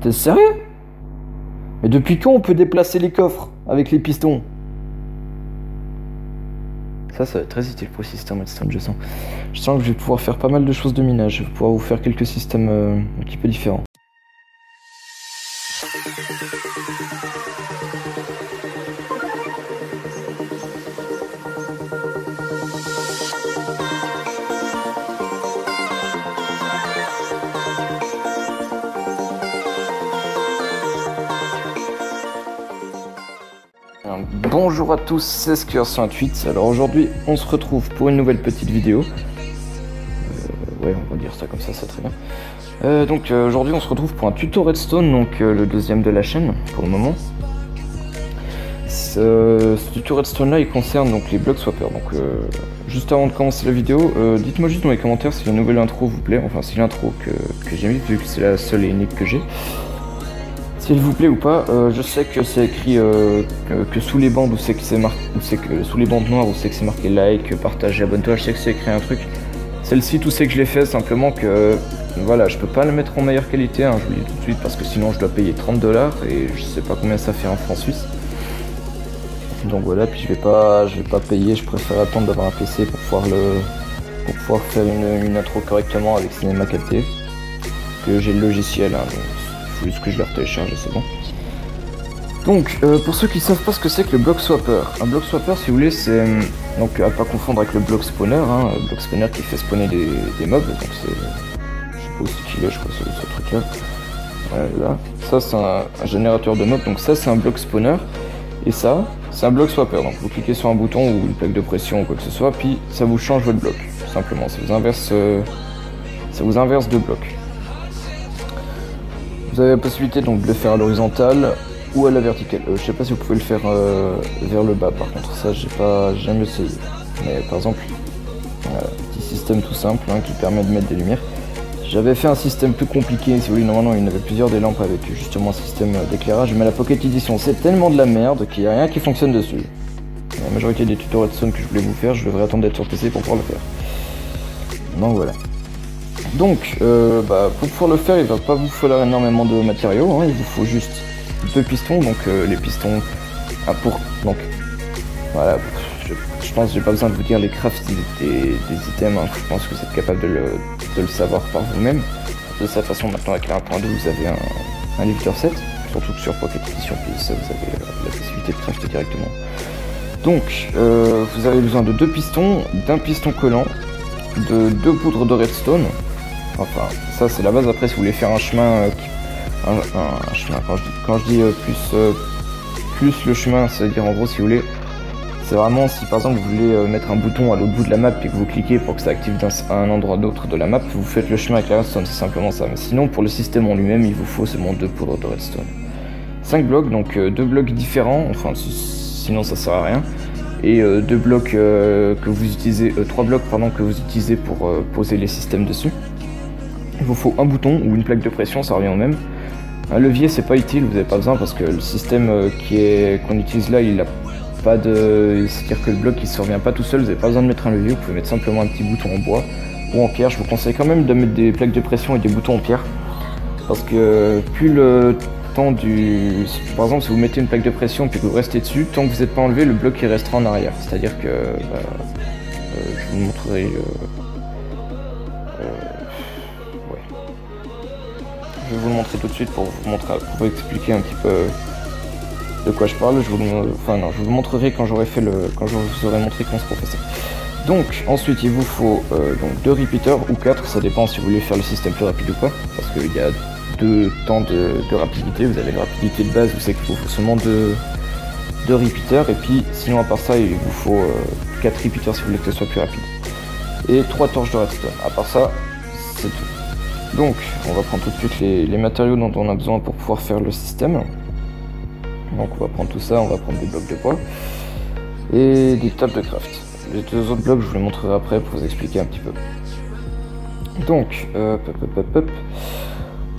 T'es sérieux? Mais depuis quand on peut déplacer les coffres avec les pistons? Ça va être très utile pour le système redstone, je sens. Je sens que je vais pouvoir faire pas mal de choses de minage. Je vais pouvoir vous faire quelques systèmes un petit peu différents. Bonjour à tous, c'est Square128. Alors aujourd'hui, on se retrouve pour une nouvelle petite vidéo. Ouais, on va dire ça comme ça, c'est très bien. Donc aujourd'hui, on se retrouve pour un tuto redstone, donc le deuxième de la chaîne pour le moment. Ce tuto redstone là, il concerne donc les block swappers. Donc juste avant de commencer la vidéo, dites-moi juste dans les commentaires si la nouvelle intro vous plaît, enfin si l'intro que j'ai mise, vu que c'est la seule et unique que j'ai. S'il vous plaît ou pas, je sais que c'est écrit que sous les bandes où c'est que c'est marqué, sous les bandes noires où c'est que c'est marqué like, partage, abonne-toi, je sais que c'est écrit un truc. Celle-ci, tout c'est que je l'ai fait, simplement que voilà, je peux pas le mettre en meilleure qualité, hein, je vous le dis tout de suite, parce que sinon je dois payer 30 $, et je sais pas combien ça fait en francs suisses. Donc voilà, puis je vais pas payer, je préfère attendre d'avoir un PC pour pouvoir faire une intro correctement avec Cinema 4T. Que j'ai le logiciel, hein, donc faut juste que je le télécharge et c'est bon. Donc pour ceux qui savent pas ce que c'est que le block swapper, un block swapper, si vous voulez, c'est donc à pas confondre avec le block spawner, hein, le block spawner qui fait spawner des mobs, donc c'est, je sais pas où c'est qu'il est, je crois que c'est ce truc là. Voilà. Ça c'est un générateur de mobs, donc ça c'est un block spawner, et ça c'est un block swapper, donc vous cliquez sur un bouton ou une plaque de pression ou quoi que ce soit, puis ça vous change votre bloc, tout simplement, ça vous inverse deux blocs. Vous avez la possibilité donc de le faire à l'horizontale ou à la verticale. Je sais pas si vous pouvez le faire vers le bas, par contre ça j'ai jamais essayé. Mais par exemple, voilà, petit système tout simple, hein, qui permet de mettre des lumières. J'avais fait un système plus compliqué, si vous voulez, normalement il y en avait plusieurs des lampes avec justement un système d'éclairage, mais la Pocket Edition c'est tellement de la merde qu'il n'y a rien qui fonctionne dessus. La majorité des tutos redstone que je voulais vous faire, je devrais attendre d'être sur PC pour pouvoir le faire. Donc voilà. Donc, pour pouvoir le faire, il va pas vous falloir énormément de matériaux, hein, il vous faut juste deux pistons, donc les pistons pour, donc voilà, je pense que j'ai pas besoin de vous dire les crafts des items, hein, je pense que vous êtes capable de le savoir par vous-même. De cette façon, maintenant avec la 1.2, vous avez un lifter set, surtout que sur Pocket Edition Plus, vous avez la possibilité de crafter directement. Donc, vous avez besoin de deux pistons, d'un piston collant, de deux poudres de redstone. Enfin, ça c'est la base. Après, si vous voulez faire un chemin, un chemin, quand je dis plus le chemin, c'est-à-dire en gros, si vous voulez, c'est vraiment si par exemple vous voulez mettre un bouton à l'autre bout de la map et que vous cliquez pour que ça active à un endroit d'autre de la map, vous faites le chemin avec la redstone, c'est simplement ça. Mais sinon, pour le système en lui-même, il vous faut seulement deux poudres de redstone. 5 blocs, donc deux blocs différents, enfin sinon ça sert à rien. Et deux blocs que vous utilisez, 3 blocs pardon, que vous utilisez pour poser les systèmes dessus. Il vous faut un bouton ou une plaque de pression, ça revient au même. Un levier c'est pas utile, vous n'avez pas besoin parce que le système qu'on utilise là, il a pas de... c'est-à-dire que le bloc il se revient pas tout seul, vous n'avez pas besoin de mettre un levier, vous pouvez mettre simplement un petit bouton en bois ou en pierre. Je vous conseille quand même de mettre des plaques de pression et des boutons en pierre. Parce que plus le temps du... Par exemple si vous mettez une plaque de pression puis que vous restez dessus, tant que vous n'êtes pas enlevé, le bloc il restera en arrière. C'est-à-dire que... je vous montrerai... Je vais vous le montrer tout de suite pour vous expliquer un petit peu de quoi je parle. Je vous montrerai quand je vous aurai montré comment se fait ça. Donc ensuite il vous faut donc 2 repeaters ou 4, ça dépend si vous voulez faire le système plus rapide ou pas, parce qu'il y a deux temps de rapidité. Vous avez la rapidité de base où c'est qu'il vous faut seulement 2 repeaters, et puis sinon à part ça il vous faut 4 repeaters si vous voulez que ce soit plus rapide, et 3 torches de redstone. À part ça c'est tout. Donc, on va prendre tout de suite les matériaux dont on a besoin pour pouvoir faire le système. Donc, on va prendre tout ça, on va prendre des blocs de bois et des tables de craft. Les deux autres blocs, je vous les montrerai après pour vous expliquer un petit peu. Donc,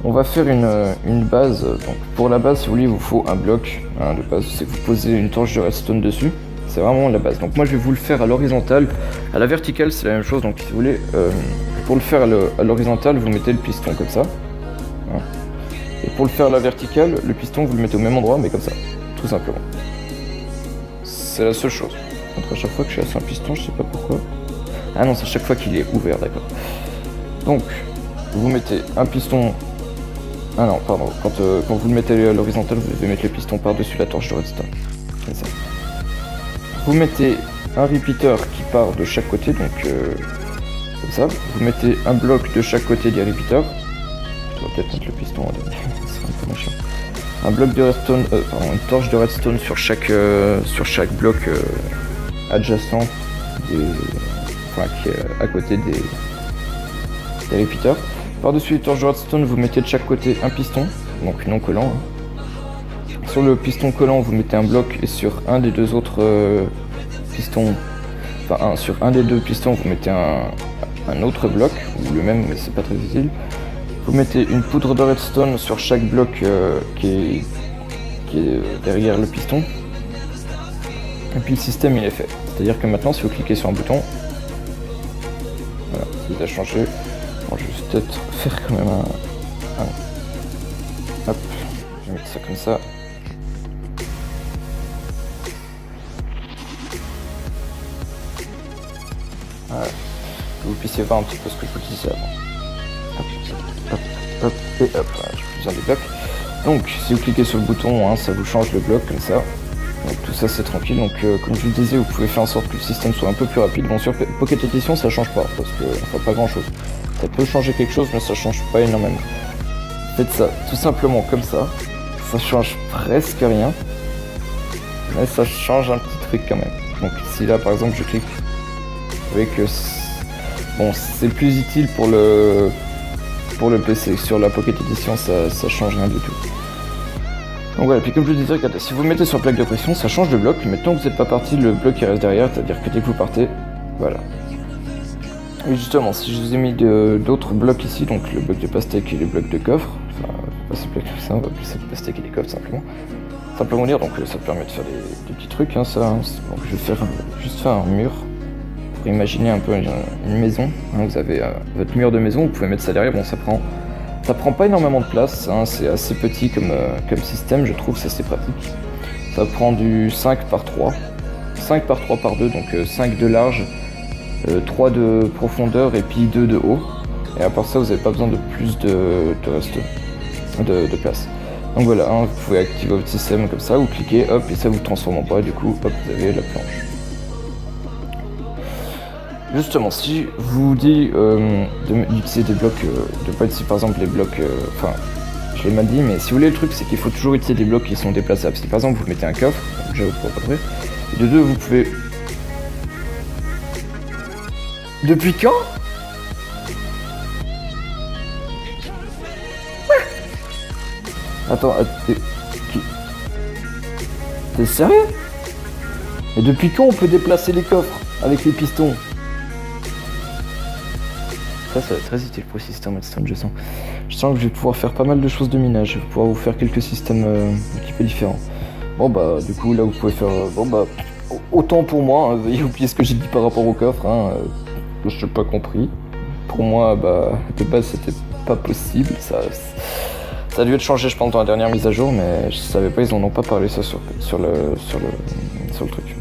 on va faire une base. Donc, pour la base, si vous voulez, il vous faut un bloc de base. C'est que vous posez une torche de redstone dessus. C'est vraiment la base. Donc, moi, je vais vous le faire à l'horizontale. À la verticale, c'est la même chose. Donc, si vous voulez... pour le faire à l'horizontale, vous mettez le piston comme ça. Hein. Et pour le faire à la verticale, le piston vous le mettez au même endroit mais comme ça, tout simplement. C'est la seule chose. Entre à chaque fois que je suis à un piston, je sais pas pourquoi. Ah non, c'est à chaque fois qu'il est ouvert, d'accord. Donc, vous mettez un piston... Ah non, pardon, quand vous le mettez à l'horizontale, vous devez mettre le piston par-dessus la torche de redstone. Comme ça. Vous mettez un repeater qui part de chaque côté, donc comme ça. Vous mettez un bloc de chaque côté des repeaters. Je dois peut-être mettre le piston en dernier, ce serait un peu machin. Un bloc de redstone, pardon, une torche de redstone sur chaque bloc adjacent, enfin qui est à côté des repeaters. Par-dessus les torches de redstone, vous mettez de chaque côté un piston, donc non collant. Hein. Sur le piston collant, vous mettez un bloc et sur un des deux autres pistons, enfin sur un des deux pistons, vous mettez un autre bloc, ou le même, mais c'est pas très utile. Vous mettez une poudre de redstone sur chaque bloc qui est derrière le piston. Et puis le système il est fait. C'est-à-dire que maintenant, si vous cliquez sur un bouton, voilà, il a changé. Bon, je vais peut-être faire quand même un... Hop, je vais mettre ça comme ça. Voilà. Que vous puissiez voir un petit peu ce que je vous disais avant. Hop, hop, hop, et hop, voilà, j'ai plus besoin des blocs. Donc, si vous cliquez sur le bouton, hein, ça vous change le bloc comme ça. Donc tout ça c'est tranquille, donc comme je vous le disais, vous pouvez faire en sorte que le système soit un peu plus rapide. Bon, sur Pocket Edition ça change pas, parce que enfin, pas grand chose. Ça peut changer quelque chose, mais ça change pas énormément. Faites ça tout simplement comme ça change presque rien, mais ça change un petit truc quand même. Donc si là par exemple je clique, vous voyez que bon, c'est plus utile pour le PC. Sur la Pocket Edition ça change rien du tout. Donc voilà, puis comme je vous disais, regardez, si vous mettez sur plaque de pression, ça change de bloc, mais tant que vous n'êtes pas parti, le bloc qui reste derrière, c'est-à-dire que dès que vous partez, voilà. Et justement, si je vous ai mis d'autres blocs ici, donc le bloc de pastèque et les blocs de coffre, enfin, pas s'appeler comme ça, on va appeler ça des pastèques et des coffres simplement dire, donc ça permet de faire des petits trucs, hein, ça. Donc je vais juste faire un mur, pour imaginer un peu une maison, hein, vous avez votre mur de maison, vous pouvez mettre ça derrière, bon ça prend pas énormément de place, hein, c'est assez petit comme système, je trouve, c'est assez pratique. Ça prend du 5 par 3, 5 par 3 par 2, donc 5 de large, 3 de profondeur et puis 2 de haut. Et à part ça, vous n'avez pas besoin de plus de place. Donc voilà, hein, vous pouvez activer votre système comme ça, vous cliquez, hop, et ça vous transforme en bois, et du coup, hop, vous avez la planche. Justement, si je vous dis d'utiliser des blocs, de pas utiliser par exemple les blocs, enfin, je l'ai mal dit, mais si vous voulez, le truc c'est qu'il faut toujours utiliser des blocs qui sont déplaçables. Si par exemple vous mettez un coffre, déjà vous pouvez pas ouvrir, et de deux vous pouvez... Depuis quand? Attends, t'es sérieux? Et depuis quand on peut déplacer les coffres avec les pistons? Ça va être très utile pour le système redstone, je sens. Je sens que je vais pouvoir faire pas mal de choses de minage. Je vais pouvoir vous faire quelques systèmes un petit peu différents. Bon bah, du coup, là vous pouvez faire... bon bah, autant pour moi, hein, veuillez oublier ce que j'ai dit par rapport au coffre, hein, je n'ai pas compris. Pour moi, bah, de base, c'était pas possible. Ça a dû être changé, je pense, dans la dernière mise à jour, mais je savais pas, ils en ont pas parlé ça sur le truc.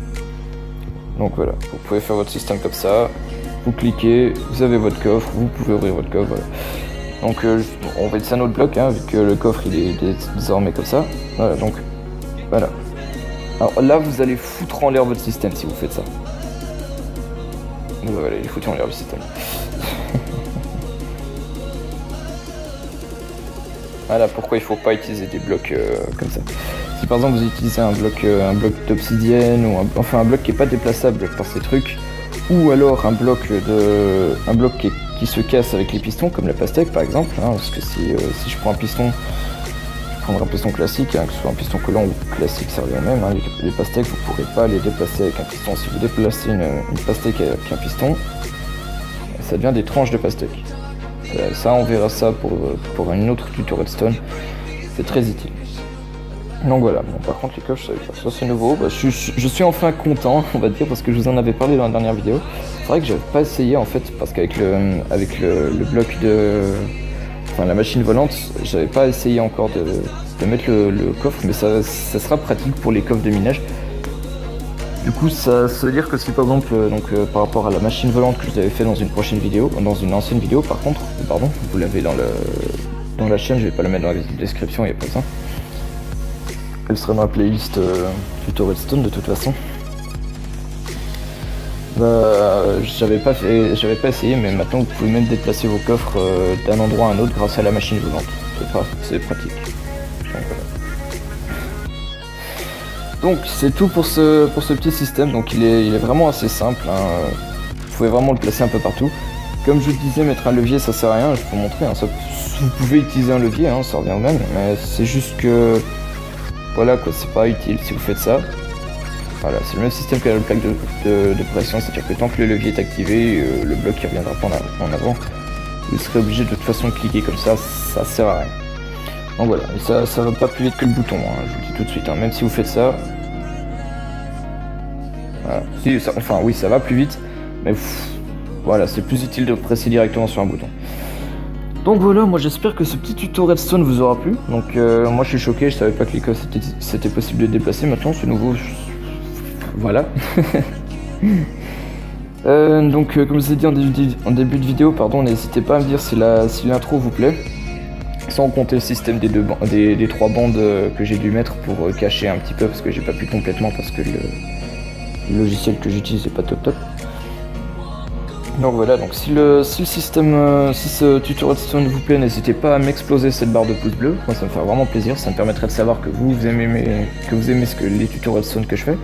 Donc voilà, vous pouvez faire votre système comme ça. Vous cliquez, vous avez votre coffre, vous pouvez ouvrir votre coffre, voilà. Donc on va utiliser un autre bloc, hein, vu que le coffre il est désormais comme ça. Voilà, donc voilà. Alors là vous allez foutre en l'air votre système si vous faites ça. Voilà, il est foutu en l'air le système. Voilà pourquoi il faut pas utiliser des blocs comme ça. Si par exemple vous utilisez un bloc d'obsidienne ou enfin un bloc qui est pas déplaçable par ces trucs, ou alors un bloc qui se casse avec les pistons, comme la pastèque par exemple, hein, parce que si je prends un piston, je prendrai un piston classique, hein, que ce soit un piston collant ou classique, ça revient au même, hein, les pastèques vous pourrez pas les déplacer avec un piston. Si vous déplacez une pastèque avec un piston, ça devient des tranches de pastèque. Ça on verra ça pour une autre tuto redstone, c'est très utile. Donc voilà, bon, par contre les coffres je savais pas, ça c'est nouveau, bah, je suis enfin content on va dire, parce que je vous en avais parlé dans la dernière vidéo. C'est vrai que j'avais pas essayé en fait, parce qu'avec le bloc enfin la machine volante, j'avais pas essayé encore de mettre le coffre, mais ça sera pratique pour les coffres de minage. Du coup, ça veut dire que si par exemple, par rapport à la machine volante que je vous avais fait dans une prochaine vidéo, dans une ancienne vidéo par contre, pardon, vous l'avez dans la chaîne, je vais pas la mettre dans la description, il n'y a pas ça. Elle sera dans la playlist tuto redstone de toute façon. Bah, j'avais pas essayé, mais maintenant vous pouvez même déplacer vos coffres d'un endroit à un autre grâce à la machine volante. C'est pratique. Donc c'est tout pour ce petit système. Donc il est vraiment assez simple. Hein. Vous pouvez vraiment le placer un peu partout. Comme je vous disais, mettre un levier ça sert à rien. Je vais vous montrer. Hein. Vous pouvez utiliser un levier, hein, ça revient au même. Mais c'est juste que voilà quoi, c'est pas utile si vous faites ça. Voilà, c'est le même système que la plaque de pression, c'est-à-dire que tant que le levier est activé, le bloc qui reviendra pas en avant, vous serez obligé de toute façon de cliquer comme ça sert à rien. Donc voilà, et ça va pas plus vite que le bouton, hein, je vous le dis tout de suite, hein, même si vous faites ça. Voilà. Si, enfin oui, ça va plus vite, mais voilà, c'est plus utile de presser directement sur un bouton. Donc voilà, moi j'espère que ce petit tuto redstone vous aura plu. Donc moi je suis choqué, je savais pas que les coffres c'était possible de déplacer, maintenant c'est nouveau. Voilà. Donc comme je vous ai dit en début de vidéo, pardon, n'hésitez pas à me dire si l'intro vous plaît. Sans compter le système des 3 bandes que j'ai dû mettre pour cacher un petit peu parce que j'ai pas pu complètement parce que le logiciel que j'utilise n'est pas top. Donc voilà, donc si ce tuto redstone vous plaît, n'hésitez pas à m'exploser cette barre de pouce bleu. Moi ça me fait vraiment plaisir, ça me permettrait de savoir que vous aimez les tutos redstone que je fais.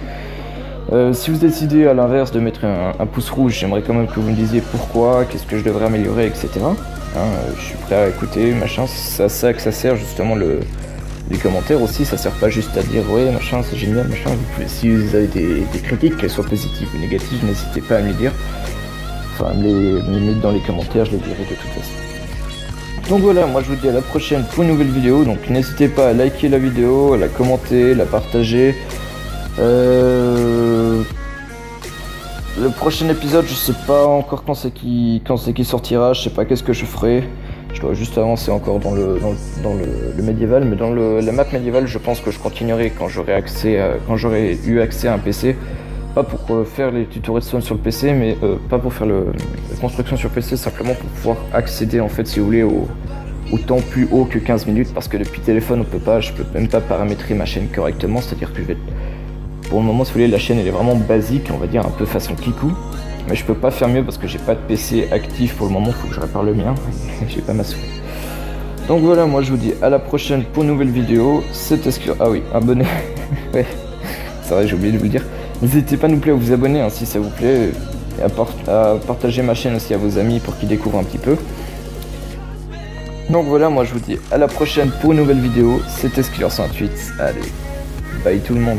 Si vous décidez à l'inverse de mettre un pouce rouge, j'aimerais quand même que vous me disiez pourquoi, qu'est-ce que je devrais améliorer, etc. Je suis prêt à écouter, machin, c'est à ça que ça sert justement les commentaires aussi, ça sert pas juste à dire ouais machin c'est génial, machin, si vous avez des critiques, qu'elles soient positives ou négatives, n'hésitez pas à me les dire, enfin me les mettre dans les commentaires, je les dirai de toute façon. Donc voilà, moi je vous dis à la prochaine pour une nouvelle vidéo, donc n'hésitez pas à liker la vidéo, à la commenter, la partager. Le prochain épisode, je sais pas encore quand c'est qui sortira, je sais pas qu'est-ce que je ferai. Je dois juste avancer encore dans le médiéval, mais dans la map médiévale, je pense que je continuerai quand j'aurai eu accès à un PC. Pas pour faire les tutos redstone sur le PC, mais pas pour faire la construction sur PC, simplement pour pouvoir accéder en fait, si vous voulez, au temps plus haut que 15 minutes, parce que depuis téléphone, je peux même pas paramétrer ma chaîne correctement, c'est-à-dire que pour le moment, si vous voulez, la chaîne elle est vraiment basique, on va dire un peu façon Kikou. Mais je peux pas faire mieux parce que j'ai pas de PC actif pour le moment, faut que je répare le mien. J'ai pas ma souris. Donc voilà, moi je vous dis à la prochaine pour une nouvelle vidéo. C'était ah oui, abonnez. Ouais, c'est vrai, j'ai oublié de vous le dire. N'hésitez pas non plus à vous abonner hein, si ça vous plaît. Et à partager ma chaîne aussi à vos amis pour qu'ils découvrent un petit peu. Donc voilà, moi je vous dis à la prochaine pour une nouvelle vidéo. C'était Skiller108. Allez, bye tout le monde.